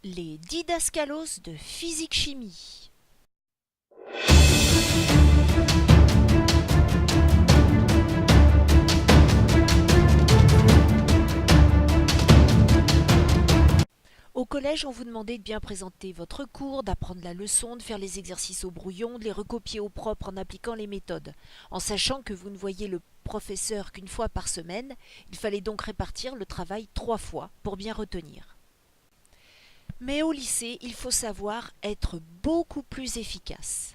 Les didascalos de physique-chimie. Au collège, on vous demandait de bien présenter votre cours, d'apprendre la leçon, de faire les exercices au brouillon, de les recopier au propre en appliquant les méthodes. En sachant que vous ne voyez le professeur qu'une fois par semaine, il fallait donc répartir le travail 3 fois pour bien retenir. Mais au lycée, il faut savoir être beaucoup plus efficace.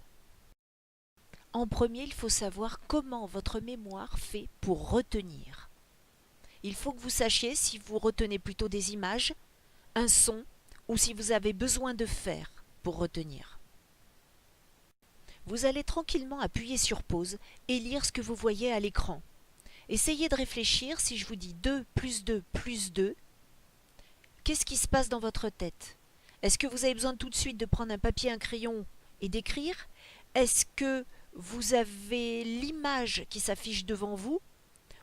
En premier, il faut savoir comment votre mémoire fait pour retenir. Il faut que vous sachiez si vous retenez plutôt des images, un son, ou si vous avez besoin de faire pour retenir. Vous allez tranquillement appuyer sur pause et lire ce que vous voyez à l'écran. Essayez de réfléchir, si je vous dis 2 plus 2 plus 2, qu'est-ce qui se passe dans votre tête? Est-ce que vous avez besoin tout de suite de prendre un papier, un crayon et d'écrire? Est-ce que vous avez l'image qui s'affiche devant vous?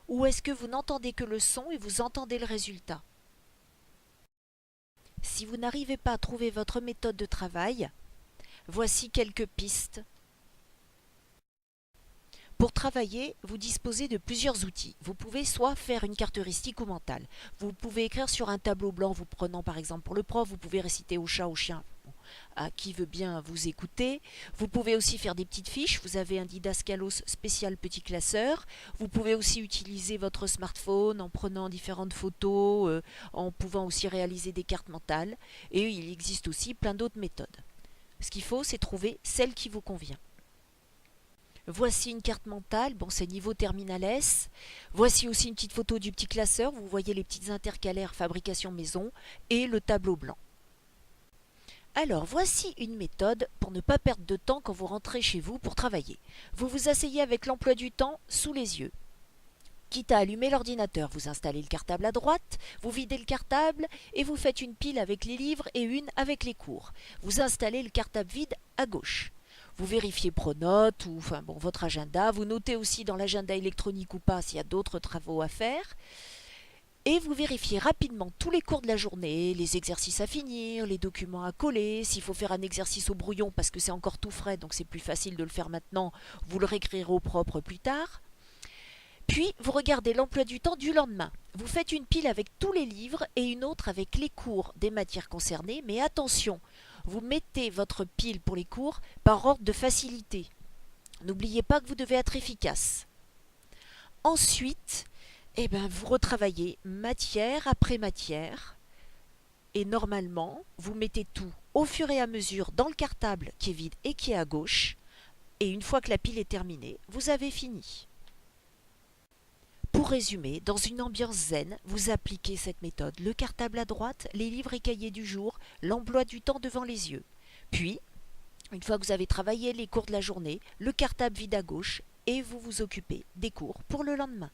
Ou est-ce que vous n'entendez que le son et vous entendez le résultat? Si vous n'arrivez pas à trouver votre méthode de travail, voici quelques pistes. Pour travailler, vous disposez de plusieurs outils. Vous pouvez soit faire une carte heuristique ou mentale. Vous pouvez écrire sur un tableau blanc, vous prenant par exemple pour le prof, vous pouvez réciter au chat, au chien, à qui veut bien vous écouter. Vous pouvez aussi faire des petites fiches, vous avez un didascalos spécial petit classeur. Vous pouvez aussi utiliser votre smartphone en prenant différentes photos, en pouvant aussi réaliser des cartes mentales. Et il existe aussi plein d'autres méthodes. Ce qu'il faut, c'est trouver celle qui vous convient. Voici une carte mentale, bon c'est niveau terminal S. Voici aussi une petite photo du petit classeur, vous voyez les petites intercalaires fabrication maison et le tableau blanc. Alors voici une méthode pour ne pas perdre de temps quand vous rentrez chez vous pour travailler. Vous vous asseyez avec l'emploi du temps sous les yeux. Quitte à allumer l'ordinateur, vous installez le cartable à droite, vous videz le cartable et vous faites une pile avec les livres et une avec les cours. Vous installez le cartable vide à gauche. Vous vérifiez Pronote ou votre agenda. Vous notez aussi dans l'agenda électronique ou pas s'il y a d'autres travaux à faire. Et vous vérifiez rapidement tous les cours de la journée, les exercices à finir, les documents à coller. S'il faut faire un exercice au brouillon parce que c'est encore tout frais, donc c'est plus facile de le faire maintenant, vous le réécrirez au propre plus tard. Puis, vous regardez l'emploi du temps du lendemain. Vous faites une pile avec tous les livres et une autre avec les cours des matières concernées. Mais attention, vous mettez votre pile pour les cours par ordre de facilité. N'oubliez pas que vous devez être efficace. Ensuite, vous retravaillez matière après matière. Et normalement, vous mettez tout au fur et à mesure dans le cartable qui est vide et qui est à gauche. Et une fois que la pile est terminée, vous avez fini. Pour résumer, dans une ambiance zen, vous appliquez cette méthode. Le cartable à droite, les livres et cahiers du jour, l'emploi du temps devant les yeux. Puis, une fois que vous avez travaillé les cours de la journée, le cartable vide à gauche et vous vous occupez des cours pour le lendemain.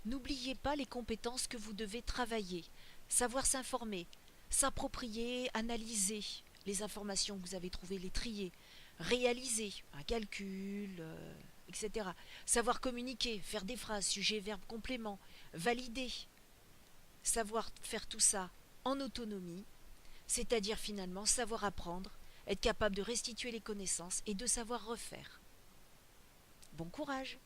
N'oubliez pas les compétences que vous devez travailler. Savoir s'informer, s'approprier, analyser les informations que vous avez trouvées, les trier, réaliser un calcul, etc. Savoir communiquer, faire des phrases, sujet, verbe, complément, valider. Savoir faire tout ça en autonomie, c'est-à-dire finalement savoir apprendre, être capable de restituer les connaissances et de savoir refaire. Bon courage!